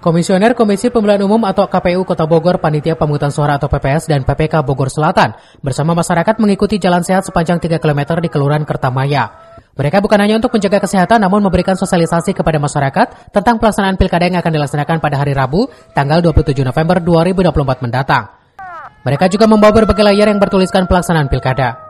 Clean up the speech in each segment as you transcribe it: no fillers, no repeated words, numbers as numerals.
Komisioner Komisi Pemilihan Umum atau KPU Kota Bogor, Panitia Pemungutan Suara atau PPS dan PPK Bogor Selatan bersama masyarakat mengikuti jalan sehat sepanjang 3 km di Kelurahan Kertamaya. Mereka bukan hanya untuk menjaga kesehatan namun memberikan sosialisasi kepada masyarakat tentang pelaksanaan pilkada yang akan dilaksanakan pada hari Rabu, tanggal 27 November 2024 mendatang. Mereka juga membawa berbagai layar yang bertuliskan pelaksanaan pilkada.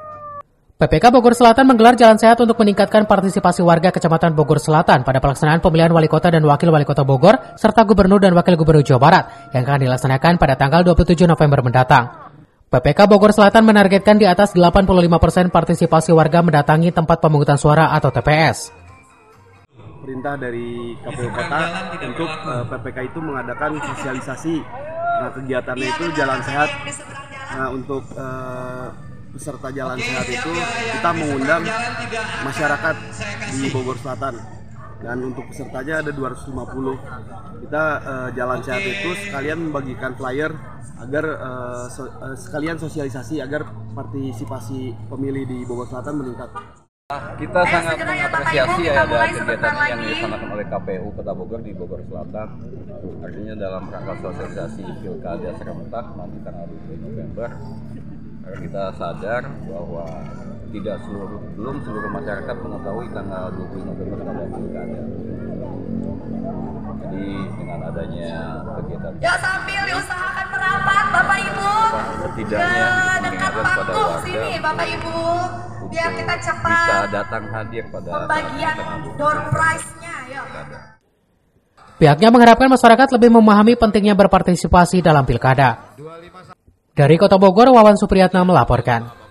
PPK Bogor Selatan menggelar jalan sehat untuk meningkatkan partisipasi warga Kecamatan Bogor Selatan pada pelaksanaan pemilihan wali kota dan wakil wali kota Bogor serta gubernur dan wakil gubernur Jawa Barat yang akan dilaksanakan pada tanggal 27 November mendatang. PPK Bogor Selatan menargetkan di atas 85% partisipasi warga mendatangi tempat pemungutan suara atau TPS. Perintah dari KPU Kota untuk PPK itu mengadakan sosialisasi. Nah, kegiatannya itu jalan sehat. Nah, untuk peserta jalan sehat itu kita mengundang masyarakat di Bogor Selatan dan untuk pesertanya ada 250. Kita jalan sehat itu sekalian membagikan flyer agar sekalian sosialisasi agar partisipasi pemilih di Bogor Selatan meningkat. Kita sangat mengapresiasi ya ada kegiatan yang dilaksanakan oleh KPU Kota Bogor di Bogor Selatan. Artinya dalam rangka sosialisasi pilkada serentak nanti tanggal 20 November. Karena kita sadar bahwa belum seluruh masyarakat mengetahui tanggal 20 November ada pilkada. Jadi dengan adanya kegiatan sambil diusahakan merapat Bapak Ibu setidaknya mengingatkan pada warga sini Bapak Ibu biar kita cepat bisa datang hadir pada pembagian door prize-nya ya. Pihaknya mengharapkan masyarakat lebih memahami pentingnya berpartisipasi dalam pilkada. Dari Kota Bogor, Wawan Supriyatna melaporkan.